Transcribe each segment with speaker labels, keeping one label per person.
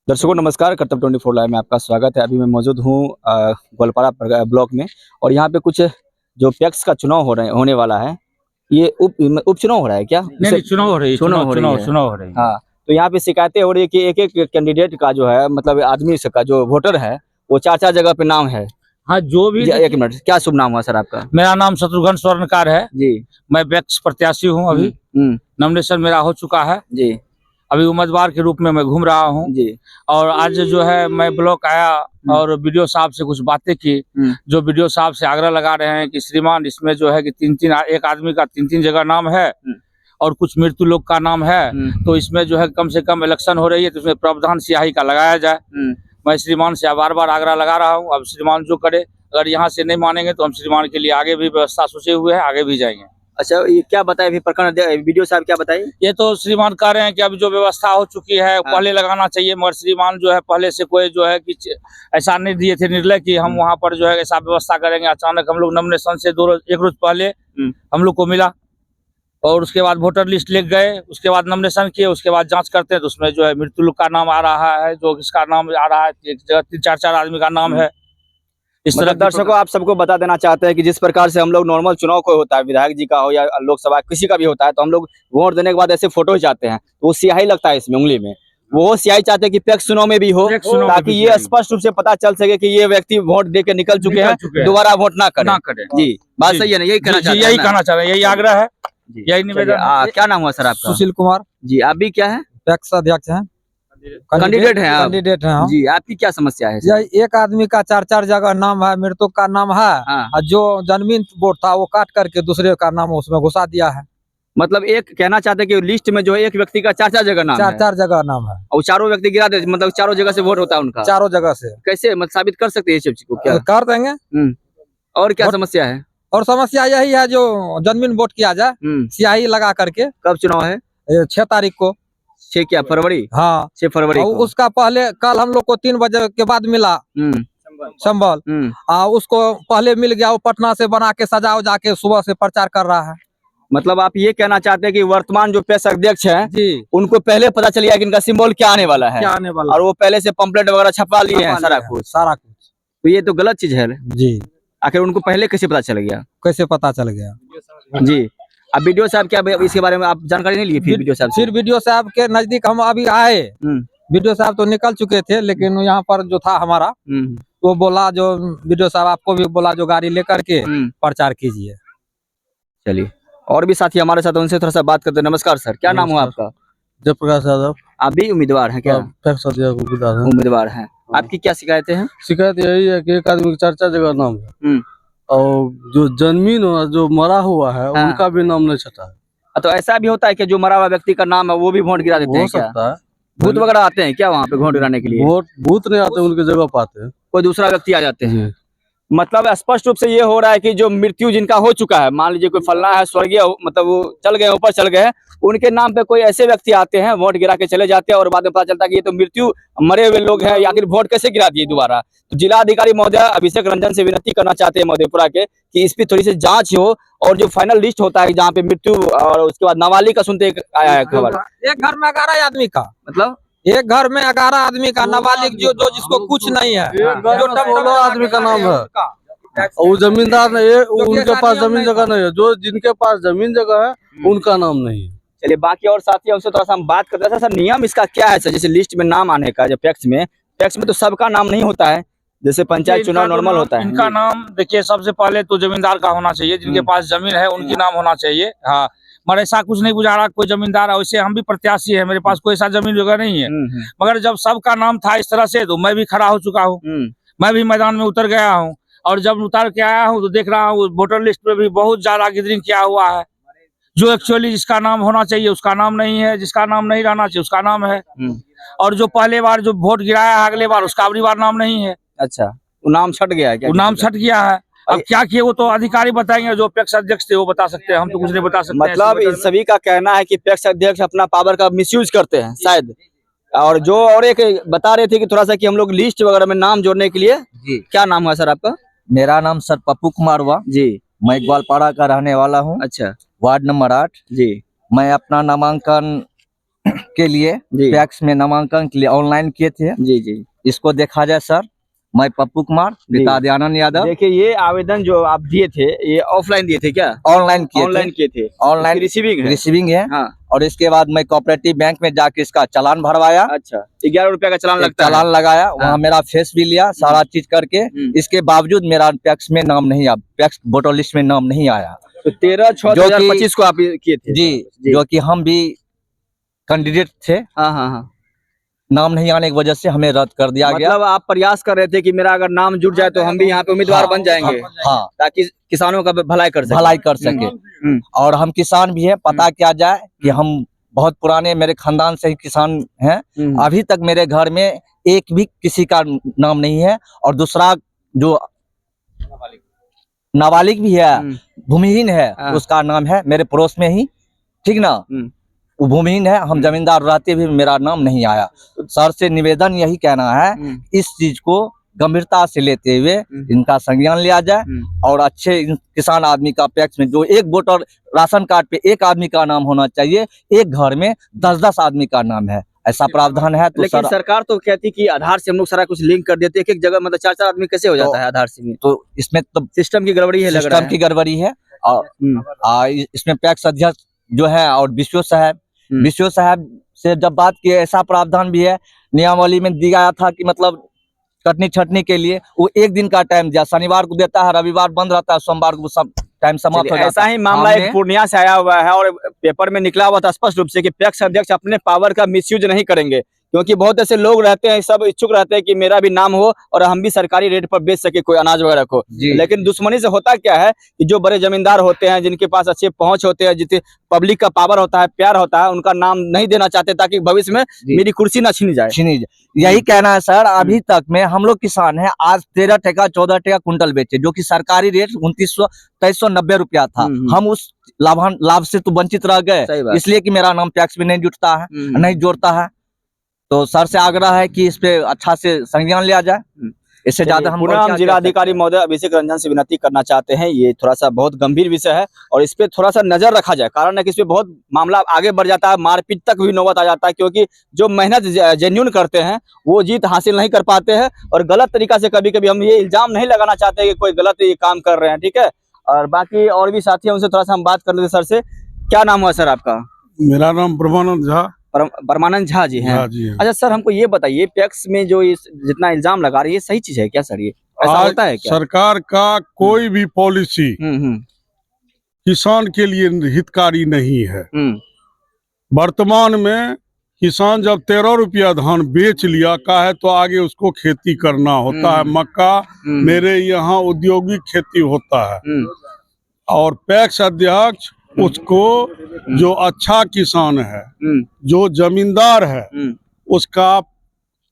Speaker 1: दर्शकों नमस्कार, कर्तव्य 24 लाइव में आपका स्वागत है। अभी मैं मौजूद हूँ गोलपाड़ा ब्लॉक में और यहाँ पे कुछ जो पैक्स का चुनाव होने वाला है। ये उपचुनाव हो रहा है क्या?
Speaker 2: नहीं, चुनाव हो रही है। चुनाव हो रही है।
Speaker 1: हाँ, तो यहाँ पे शिकायतें हो रही है कि एक एक कैंडिडेट का जो है मतलब आदमी का जो वोटर है वो चार जगह पे नाम है।
Speaker 2: हाँ, जो भी
Speaker 1: एक मिनट, क्या शुभ नाम हुआ सर आपका?
Speaker 2: मेरा नाम शत्रुघ्न स्वर्णकार है जी। मैं पैक्स प्रत्याशी हूँ। अभी नॉमिनेशन मेरा हो चुका है जी। अभी उम्मीदवार के रूप में मैं घूम रहा हूँ जी। और आज जो है मैं ब्लॉक आया और वीडियो साहब से कुछ बातें की। जो वीडियो साहब से आग्रह लगा रहे हैं कि श्रीमान इसमें जो है कि एक आदमी का तीन जगह नाम है और कुछ मृत्यु लोग का नाम है, तो इसमें जो है कम से कम इलेक्शन हो रही है तो इसमें प्रावधान स्याही का लगाया जाए। मैं श्रीमान से बार बार आग्रह लगा रहा हूँ। अब श्रीमान जो करे, अगर यहाँ से नहीं मानेंगे तो हम श्रीमान के लिए आगे भी व्यवस्था सोचे हुए हैं, आगे भी जाएंगे।
Speaker 1: अच्छा, ये क्या बताए अभी प्रकरण वीडियो साहब क्या बताइए?
Speaker 2: ये तो श्रीमान कह रहे हैं कि अब जो व्यवस्था हो चुकी है पहले लगाना चाहिए, मगर श्रीमान जो है पहले से कोई जो है कि ऐसा नहीं दिए थे निर्णय कि हम वहाँ पर जो है ऐसा व्यवस्था करेंगे। अचानक हम लोग नॉमिनेशन से एक रोज पहले हम लोग को मिला और उसके बाद वोटर लिस्ट ले गए, उसके बाद नॉमिनेशन किए, उसके बाद जांच करते हैं तो उसमें जो है मृत्यु लोग का नाम आ रहा है, जो किसका नाम आ रहा है, एक जगह चार आदमी का नाम है।
Speaker 1: इस तरह दर्शकों आप सबको बता देना चाहते हैं कि जिस प्रकार से हम लोग नॉर्मल चुनाव कोई होता है, विधायक जी का हो या लोकसभा किसी का भी होता है, तो हम लोग वोट देने के बाद ऐसे फोटो खिंचाते हैं तो वो स्याही लगता है इसमें उंगली में। वो स्याही चाहते हैं कि पैक्स चुनाव में भी हो ताकि ये स्पष्ट रूप से पता चल सके कि ये व्यक्ति वोट दे के निकल चुके हैं, दोबारा वोट ना करें। जी, बात सही है ना? यही कहना
Speaker 2: चाह रहे हैं, यही आग्रह है, यही निवेदन।
Speaker 1: क्या नाम हुआ सर आपका?
Speaker 3: सुशील कुमार जी।
Speaker 1: आप भी क्या है?
Speaker 3: पैक्स अध्यक्ष हैं,
Speaker 1: कैंडिडेट हैं
Speaker 3: कैंडिडेट हैं
Speaker 1: जी। आपकी क्या समस्या है?
Speaker 3: एक आदमी का चार जगह नाम है, मृतक का नाम है। और जो जन्मीन वोट था वो काट करके दूसरे का नाम उसमें घुसा दिया है।
Speaker 1: मतलब एक कहना चाहते हैं कि लिस्ट में जो है एक व्यक्ति का चार जगह नाम है।
Speaker 3: चार जगह नाम है
Speaker 1: और चारों व्यक्ति गिरा दे, मतलब चारों जगह से वोट होता है उनका।
Speaker 3: चारों जगह से
Speaker 1: कैसे मतलब साबित कर सकते हैं इस चीज को? क्या
Speaker 3: कर देंगे?
Speaker 1: और क्या समस्या है?
Speaker 3: और समस्या यही है जो जन्मीन वोट किया जाए स्याही लगा करके।
Speaker 1: कब चुनाव है?
Speaker 3: 6 तारीख को।
Speaker 1: 6 क्या फरवरी?
Speaker 3: हाँ,
Speaker 1: 6 फरवरी को।
Speaker 3: उसका पहले कल हम लोग को 3 बजे के बाद मिला संबल। उसको पहले मिल गया, वो पटना से बना के सजा उजा के सुबह से प्रचार कर रहा है।
Speaker 1: मतलब आप ये कहना चाहते हैं कि वर्तमान जो पैक्स अध्यक्ष हैं जी, उनको पहले पता चल गया कि इनका सिंबल क्या आने वाला है, और वो पहले से पंपलेट वगैरह छपवा लिए हैं सारा कुछ। तो ये तो गलत चीज है जी। आखिर उनको पहले कैसे पता चल गया?
Speaker 3: कैसे पता चल गया
Speaker 1: जी? अब वीडियो साहब क्या इसके बारे में आप जानकारी नहीं ली? फिर
Speaker 3: वीडियो साहब के नजदीक हम अभी आए। वीडियो साहब तो निकल चुके थे, लेकिन यहाँ पर जो था हमारा वो बोला, जो वीडियो साहब आपको भी बोला, जो गाड़ी लेकर के प्रचार कीजिए।
Speaker 1: चलिए, और भी साथी हमारे साथ, उनसे थोड़ा सा बात करते हैं। नमस्कार सर, क्या नाम हुआ आपका?
Speaker 3: जयप्रकाश यादव।
Speaker 1: आप भी उम्मीदवार हैं क्या? उम्मीदवार हैं। आपकी क्या शिकायतें हैं?
Speaker 4: शिकायत यही है कि एक आदमी का 4 जगह नाम है और जो जन्मीन जो मरा हुआ है उनका भी नाम नहीं छटा है।
Speaker 1: तो ऐसा भी होता है कि जो मरा हुआ व्यक्ति का नाम है वो भी वोट गिरा देते हैं?
Speaker 4: हो सकता है।
Speaker 1: भूत वगैरह आते हैं क्या वहाँ पे वोट गिराने के लिए?
Speaker 4: भूत नहीं आते, उनकी जगह पाते हैं,
Speaker 1: कोई दूसरा व्यक्ति आ जाते हैं। मतलब स्पष्ट रूप से ये हो रहा है कि जो मृत्यु जिनका हो चुका है, मान लीजिए कोई फलना है स्वर्गीय, मतलब वो चल गए, ऊपर चल गए, उनके नाम पे कोई ऐसे व्यक्ति आते हैं, वोट गिरा के चले जाते हैं और बाद में पता चलता है कि ये तो मृत्यु मरे हुए लोग हैं, या फिर वोट कैसे गिरा दिए दोबारा। तो जिला अधिकारी महोदय अभिषेक रंजन से विनती करना चाहते हैं मधेपुरा के कि इस पर थोड़ी सी जांच हो, और जो फाइनल लिस्ट होता है जहाँ पे मृत्यु और उसके बाद नाबालिग का सुनते आया है खबर।
Speaker 3: एक घर में 11 आदमी का,
Speaker 1: मतलब
Speaker 3: एक घर में 11 आदमी का नाबालिग जो जिसको कुछ नहीं है,
Speaker 4: जो 16 आदमी का नाम है। और जमींदार नहीं है, उनके पास जमीन जगह नहीं है। जो जिनके पास जमीन जगह है उनका नाम नहीं है।
Speaker 1: चलिए, बाकी और साथी हमसे थोड़ा सा हम बात करते हैं। सर नियम इसका क्या है सर? जैसे लिस्ट में नाम आने का, जो पैक्स में तो सबका नाम नहीं होता है, जैसे पंचायत चुनाव नॉर्मल होता है।
Speaker 2: इनका नाम देखिए, सबसे पहले तो जमींदार का होना चाहिए, जिनके पास जमीन है उनकी नाम होना चाहिए। हाँ, मगर ऐसा कुछ नहीं गुजारा कोई जमींदार है। वैसे हम भी प्रत्याशी है, मेरे पास कोई ऐसा जमीन जगह नहीं है, मगर जब सबका नाम था इस तरह से तो मैं भी खड़ा हो चुका हूँ, मैं भी मैदान में उतर गया हूँ। और जब उतार के आया हूँ तो देख रहा हूँ वोटर लिस्ट में भी बहुत ज्यादा गिदरिंग किया हुआ है। जो एक्चुअली जिसका नाम होना चाहिए उसका नाम नहीं है, जिसका नाम नहीं रहना चाहिए उसका नाम है। और जो पहले बार जो वोट गिराया अगले बार उसका अगली बार नाम नहीं है।
Speaker 1: अच्छा, वो नाम छट गया है क्या?
Speaker 2: वो नाम छट गया है। अब क्या किए वो तो अधिकारी बताएंगे, जो पैक्स अध्यक्ष थे वो बता सकते हैं, हम तो कुछ नहीं बता सकते।
Speaker 1: मतलब इन सभी का कहना है कि पैक्स अध्यक्ष अपना पावर का मिसयूज करते हैं शायद। और जो और एक बता रहे थे कि थोड़ा सा कि हम लोग लिस्ट वगैरह में नाम जोड़ने के लिए जी। क्या नाम हुआ सर आपका?
Speaker 5: मेरा नाम सर पप्पू कुमार हुआ
Speaker 1: जी।
Speaker 5: मैं ग्वालपाड़ा का रहने वाला हूँ।
Speaker 1: अच्छा,
Speaker 5: वार्ड नंबर 8
Speaker 1: जी।
Speaker 5: मैं अपना नामांकन के लिए
Speaker 1: जी
Speaker 5: पैक्स में नामांकन के लिए ऑनलाइन किए थे।
Speaker 1: जी जी।
Speaker 5: इसको देखा जाए सर, मैं पप्पू कुमार, पिता दयानंद यादव।
Speaker 1: देखिए ये आवेदन जो आप दिए थे ये ऑफलाइन दिए थे क्या?
Speaker 5: ऑनलाइन
Speaker 1: किए थे।
Speaker 5: ऑनलाइन रिसीविंग है।
Speaker 1: हाँ।
Speaker 5: और इसके बाद मैं कोऑपरेटिव बैंक में जाके इसका चालान भरवाया।
Speaker 1: अच्छा, 11 रुपया का चालान लगता है?
Speaker 5: चालान लगाया, वहाँ
Speaker 1: हाँ।
Speaker 5: मेरा फेस भी लिया, सारा चीज करके। इसके बावजूद मेरा पैक्स में नाम नहीं आया, पैक्स वोटर लिस्ट में नाम नहीं आया।
Speaker 1: तो 13/6/2025 को आप किए थे?
Speaker 5: जी, जो कि हम भी कैंडिडेट थे।
Speaker 1: हाँ हाँ हाँ।
Speaker 5: नाम नहीं आने की वजह से हमें रद्द कर दिया गया।
Speaker 1: मतलब आप प्रयास कर रहे थे कि मेरा अगर नाम जुड़ जाए तो हम भी यहाँ पे उम्मीदवार बन जाएंगे।
Speaker 5: हाँ,
Speaker 1: ताकि किसानों का भलाई कर सके।
Speaker 5: और हम किसान भी हैं। पता क्या जाए कि हम बहुत पुराने, मेरे खानदान से ही किसान हैं। अभी तक मेरे घर में एक भी किसी का नाम नहीं है। और दूसरा जो नाबालिग भी है, भूमिहीन है, उसका नाम है मेरे पड़ोस में ही, ठीक ना, वो भूमिहीन है। हम जमींदार रहते भी मेरा नाम नहीं आया। सर से निवेदन यही कहना है, इस चीज को गंभीरता से लेते हुए इनका संज्ञान लिया जाए। और अच्छे किसान आदमी का पैक्स में जो एक वोटर राशन कार्ड पे एक आदमी का नाम होना चाहिए, एक घर में 10-10 आदमी का नाम है, ऐसा प्रावधान है। तो
Speaker 1: लेकिन सरकार तो कहती कि आधार से हम लोग सारा कुछ लिंक कर देते हैं। एक जगह मतलब 4-4 आदमी कैसे हो जाता है आधार से?
Speaker 5: तो इसमें तो
Speaker 1: सिस्टम की गड़बड़ी है,
Speaker 5: सिस्टम की गड़बड़ी है। और इसमें पैक्स अध्यक्ष जो है और विश्व साहब से जब बात की, ऐसा प्रावधान भी है नियमावली में दिया था कि मतलब कटनी छटनी के लिए वो एक दिन का टाइम दिया, शनिवार को देता है, रविवार बंद रहता है, सोमवार को सब टाइम समाप्त हो जाता है।
Speaker 1: ऐसा ही मामला एक पूर्णिया से आया हुआ है और पेपर में निकला हुआ था स्पष्ट रूप से कि पैक्स अध्यक्ष अपने पावर का मिसयूज नहीं करेंगे, क्योंकि बहुत ऐसे लोग रहते हैं, सब इच्छुक रहते हैं कि मेरा भी नाम हो और हम भी सरकारी रेट पर बेच सके कोई अनाज वगैरह को। लेकिन दुश्मनी से होता क्या है कि जो बड़े जमींदार होते हैं, जिनके पास अच्छे पहुंच होते हैं, जितने पब्लिक का पावर होता है, प्यार होता है, उनका नाम नहीं देना चाहते ताकि भविष्य में मेरी कुर्सी ना छीनी जाए।
Speaker 5: यही कहना है सर। अभी तक में हम लोग किसान हैं, आज 13 टका 14 टका कुंटल बेचे, जो कि सरकारी रेट 2900-2390 रुपया था। हम उस लाभ से तो वंचित रह गए, इसलिए कि मेरा नाम पैक्स में नहीं जुटता है, नहीं जोड़ता है। तो सर से आग्रह है कि इस पे अच्छा से संज्ञान लिया जाए। इससे ज्यादा हम
Speaker 1: जिलाधिकारी महोदय अभिषेक रंजन से विनती करना चाहते हैं, ये थोड़ा सा बहुत गंभीर विषय है और इस पे थोड़ा सा नजर रखा जाए। कारण है कि इस पे बहुत मामला आगे बढ़ जाता है, मारपीट तक भी नौबत आ जाता है, क्योंकि जो मेहनत जेन्युइन करते हैं वो जीत हासिल नहीं कर पाते हैं। और गलत तरीका से कभी कभी हम ये इल्जाम नहीं लगाना चाहते कि कोई गलत ये काम कर रहे हैं, ठीक है। और बाकी और भी साथी हैं, उनसे थोड़ा सा हम बात कर लेते सर से। क्या नाम हुआ सर आपका?
Speaker 6: मेरा नाम परमानंद झा।
Speaker 1: परमानंद झा जी हैं। अच्छा सर, हमको ये बताइए, पैक्स में जो जितना इल्जाम लगा रही है, सही चीज है क्या सर? ये ऐसा होता है क्या?
Speaker 6: सरकार का कोई भी पॉलिसी किसान के लिए हितकारी नहीं है। वर्तमान में किसान जब 13 रुपया धान बेच लिया का है तो आगे उसको खेती करना होता है। मक्का मेरे यहाँ औद्योगिक खेती होता है और पैक्स अध्यक्ष उसको, जो अच्छा किसान है, जो जमींदार है, उसका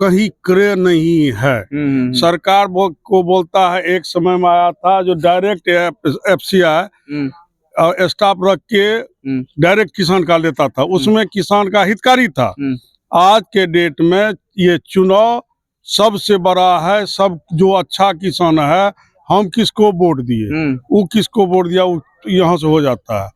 Speaker 6: कहीं क्रय नहीं है। सरकार को बोलता है, एक समय में आया था जो डायरेक्ट FCI और स्टाफ रख के डायरेक्ट किसान का लेता था, उसमें किसान का हितकारी था। आज के डेट में ये चुनाव सबसे बड़ा है, सब जो अच्छा किसान है हम किसको वोट दिए, वो किसको वोट दिया, वो यहाँ से हो जाता है।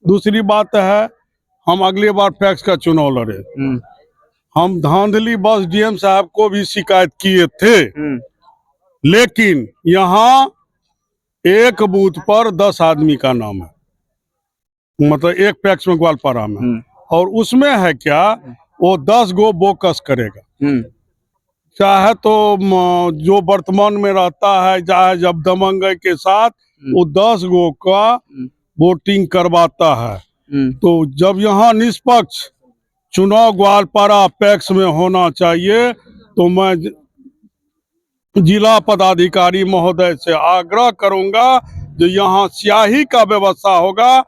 Speaker 6: दूसरी बात है, हम अगले बार पैक्स का चुनाव लड़े, हम धांधली बस DM साहब को भी शिकायत किए थे, लेकिन यहाँ एक बूथ पर 10 आदमी का नाम है, मतलब एक पैक्स में ग्वालपारा में, और उसमें है क्या, वो 10 गो बोकस करेगा। चाहे तो जो वर्तमान में रहता है, चाहे जब दमंगई के साथ वो 10 गो का वोटिंग करवाता है। तो जब यहाँ निष्पक्ष चुनाव ग्वालपारा पैक्स में होना चाहिए, तो मैं जिला पदाधिकारी महोदय से आग्रह करूंगा जो यहाँ स्याही का व्यवस्था होगा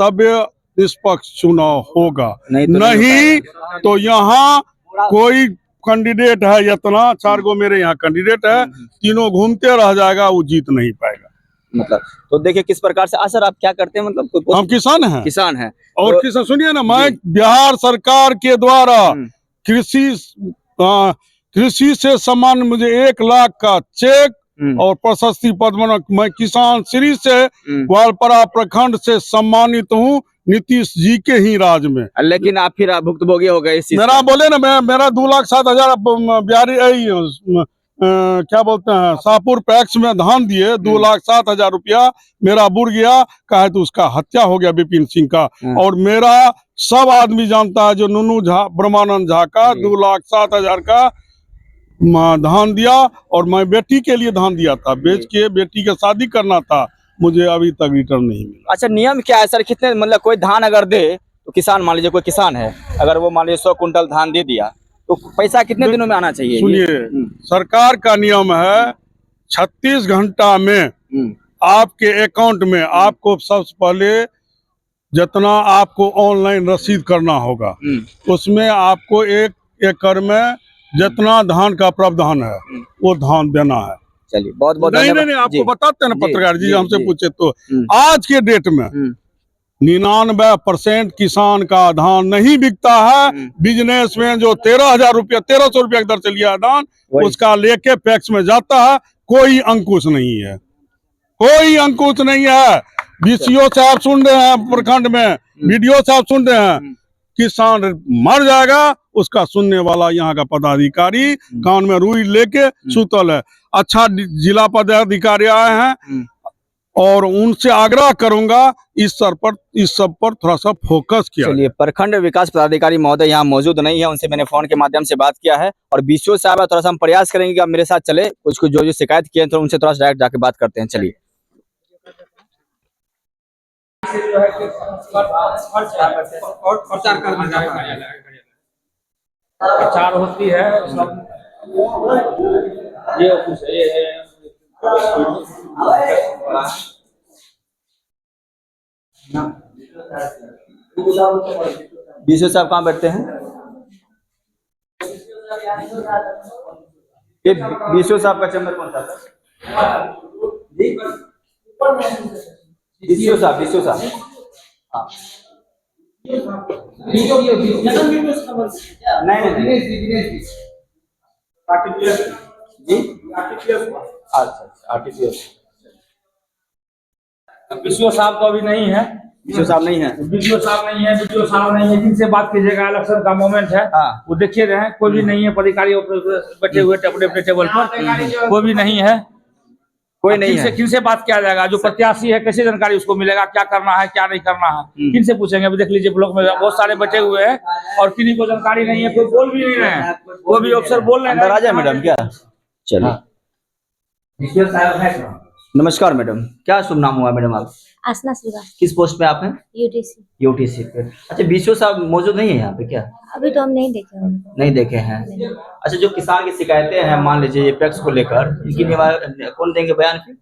Speaker 6: तब निष्पक्ष चुनाव होगा, नहीं तो यहाँ कोई कैंडिडेट है, इतना 4 गो मेरे यहाँ कैंडिडेट है, तीनों घूमते रह जाएगा, वो जीत नहीं पाएगा।
Speaker 1: मतलब तो देखिए किस प्रकार से। सर आप क्या करते हैं? मतलब
Speaker 6: हम किसान हैं।
Speaker 1: किसान हैं
Speaker 6: और
Speaker 1: तो,
Speaker 6: किसान सुनिए ना, मैं बिहार सरकार के द्वारा कृषि से सम्मान, मुझे 1 लाख का चेक और प्रशस्ति पत्र, मैं किसान श्री से ग्वालपारा प्रखंड से सम्मानित हूँ। नीतीश जी के ही राज में।
Speaker 1: लेकिन आप फिर भुक्तभोगी हो गए इस चीज
Speaker 6: मेरा बोले ना, मेरा 2,07,000 बिहारी क्या बोलते हैं शाहपुर पैक्स में धान दिए, 2,07,000 रुपया मेरा बुर गया, कहे तो उसका हत्या हो गया विपिन सिंह का। और मेरा सब आदमी जानता है जो नुनू झा, ब्रह्मानंद झा का 2,07,000 का धान दिया, और मैं बेटी के लिए धान दिया था, बेच के बेटी के शादी करना था, मुझे अभी तक रिटर्न नहीं मिला।
Speaker 1: अच्छा, नियम क्या है सर? कितने मतलब कोई धान अगर दे तो किसान, मान लीजिए कोई किसान है, अगर वो मान लीजिए 100 कुंटल धान दे दिया तो पैसा कितने दिनों में आना चाहिए?
Speaker 6: सुनिए, सरकार का नियम है 36 घंटा में आपके अकाउंट में आपको सबसे पहले जितना आपको ऑनलाइन रसीद करना होगा, उसमें आपको 1 एकड़ में जितना धान का प्रावधान है वो धान देना है।
Speaker 1: चलिए, बहुत बहुत
Speaker 6: नहीं, आपको बताते हैं ना पत्रकार जी, हमसे पूछे तो आज के डेट में 99% किसान का धान नहीं बिकता है। बिजनेस में जो 13,000 रुपया, 1,300 रुपया की दर से लिया धान, उसका लेके पैक्स में जाता है, कोई अंकुश नहीं है, कोई अंकुश नहीं है। बीसीओ साहब सुन रहे हैं, प्रखंड में वीडियो साहब सुन रहे हैं, किसान मर जाएगा, उसका सुनने वाला यहाँ का पदाधिकारी कान में रुई लेके सुतल है। अच्छा, जिला पदाधिकारी आए हैं और उनसे आग्रह करूंगा इस सब पर थोड़ा सा फोकस किया।
Speaker 1: चलिए, प्रखंड विकास पदाधिकारी महोदय यहाँ मौजूद नहीं है, उनसे मैंने फोन के माध्यम से बात किया है, और बीसीओ साहब थोड़ा सा हम प्रयास करेंगे कि आप मेरे साथ चले, कुछ जो शिकायत किए तो उनसे थोड़ा सा डायरेक्ट जाके बात करते हैं। चलिए,
Speaker 2: प्रचार होती है सब, ये कुछ
Speaker 1: बीसीओ साहब कहाँ बैठते हैं? ये बीसीओ साहब का चैम्बर कौन सा है? बीसीओ साहब हाँ, नहीं जी, अच्छा, आरटीपीएस
Speaker 2: बीसीओ साहब तो अभी नहीं है,
Speaker 1: बीसीओ साहब नहीं है,
Speaker 2: बीसीओ साहब नहीं है, बीसीओ साहब नहीं है। किनसे बात कीजिएगा, इलेक्शन का मोमेंट है, वो देखिए रहे, कोई भी नहीं है। पदाधिकारी बैठे हुए अपने टेबल पर, कोई भी नहीं है, कोई नहीं है। किनसे बात किया जाएगा? जो प्रत्याशी है कैसे जानकारी उसको मिलेगा, क्या करना है क्या नहीं करना है, किनसे पूछेंगे? अभी देख लीजिए, ब्लॉक में बहुत सारे बैठे हुए हैं और किसी को जानकारी नहीं है, कोई बोल भी नहीं रहे हैं, वो भी अफसर बोल रहे हैं।
Speaker 1: अंदर आ जाए मैडम क्या? चलिए, नमस्कार मैडम, क्या शुभ नाम हुआ मैडम? आप
Speaker 7: आसना श्रीवास्तव।
Speaker 1: किस पोस्ट पे आप हैं? यूटीसी पे। अच्छा, बीसीओ साहब मौजूद नहीं है यहाँ पे क्या?
Speaker 7: अभी तो हम नहीं देखे उनको।
Speaker 1: नहीं देखे हैं। अच्छा, जो किसान की शिकायतें हैं, मान लीजिए पैक्स को लेकर, इनकी निवारण कौन देंगे बयान की?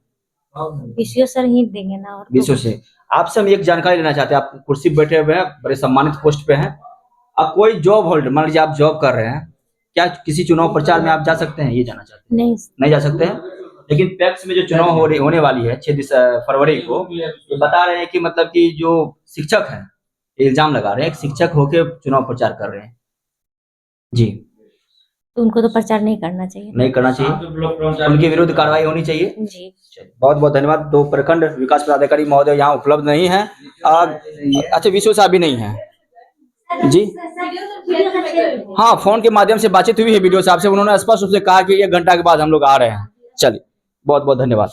Speaker 7: बीसीओ सर ही देंगे ना। और
Speaker 1: बीसीओ से आपसे हम एक जानकारी लेना चाहते हैं। आप कुर्सी बैठे हुए हैं, बड़े सम्मानित पोस्ट पे हैं, आप कोई जॉब होल्डर, मान लीजिए आप जॉब कर रहे हैं, क्या किसी चुनाव प्रचार में आप जा सकते हैं? ये जाना चाहते हैं? नहीं जा सकते हैं। लेकिन पैक्स में जो चुनाव होने वाली है 6 फरवरी को, ये बता रहे हैं कि मतलब कि जो शिक्षक हैं, इल्जाम लगा रहे हैं, शिक्षक होके चुनाव प्रचार कर रहे हैं जी,
Speaker 7: तो उनको तो प्रचार नहीं करना चाहिए।
Speaker 1: नहीं करना चाहिए, उनके विरुद्ध कार्रवाई होनी चाहिए
Speaker 7: जी।
Speaker 1: बहुत बहुत धन्यवाद। दो प्रखंड विकास पदाधिकारी महोदय यहाँ उपलब्ध नहीं है। अच्छा, बीसीओ साहब भी नहीं है जी? हाँ, फोन के माध्यम से बातचीत हुई है बीडीओ साहब से, उन्होंने स्पष्ट रूप से कहा कि 1 घंटा के बाद हम लोग आ रहे हैं। चलिए, बहुत बहुत धन्यवाद।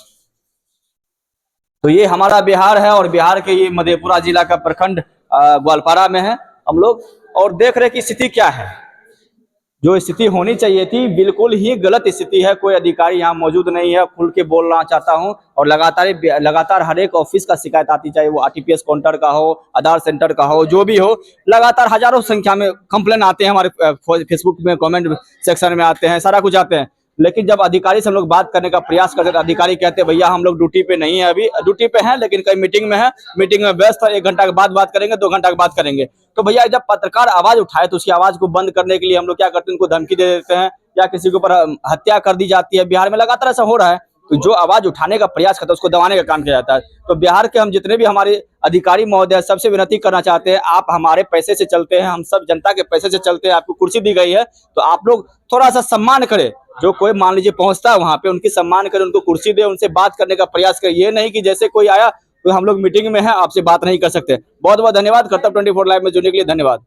Speaker 1: तो ये हमारा बिहार है, और बिहार के ये मधेपुरा जिला का प्रखंड ग्वालपारा में है हम लोग, और देख रहे कि स्थिति क्या है। जो स्थिति होनी चाहिए थी, बिल्कुल ही गलत स्थिति है। कोई अधिकारी यहाँ मौजूद नहीं है, खुल के बोलना चाहता हूँ। और लगातार हर एक ऑफिस का शिकायत आती, चाहे वो आरटीपीएस काउंटर का हो, आधार सेंटर का हो, जो भी हो, लगातार हजारों संख्या में कंप्लेन आते हैं। हमारे फेसबुक में कमेंट सेक्शन में आते हैं, सारा कुछ आते हैं। लेकिन जब अधिकारी से हम लोग बात करने का प्रयास करते हैं तो अधिकारी कहते हैं भैया हम लोग ड्यूटी पे नहीं है, अभी ड्यूटी पे हैं लेकिन कहीं मीटिंग में है, मीटिंग में व्यस्त है, 1 घंटा के बाद बात करेंगे, 2 घंटा के बाद करेंगे। तो भैया जब पत्रकार आवाज उठाए तो उसकी आवाज को बंद करने के लिए हम लोग क्या करते हैं, उनको धमकी दे देते हैं या किसी के ऊपर हत्या कर दी जाती है। बिहार में लगातार ऐसा हो रहा है। तो जो आवाज उठाने का प्रयास करता है उसको दबाने का काम किया जाता है। तो बिहार के हम जितने भी हमारे अधिकारी महोदय सबसे विनती करना चाहते हैं, आप हमारे पैसे से चलते हैं, हम सब जनता के पैसे से चलते हैं, आपको कुर्सी दी गई है तो आप लोग थोड़ा सा सम्मान करें। जो कोई मान लीजिए पहुंचता है वहां पे, उनकी सम्मान करें, उनको कुर्सी दे, उनसे बात करने का प्रयास करें। ये नहीं कि जैसे कोई आया हम लोग मीटिंग में हैं, आपसे बात नहीं कर सकते। बहुत बहुत धन्यवाद। कर्तव्य 24 लाइव में जुड़ने के लिए धन्यवाद।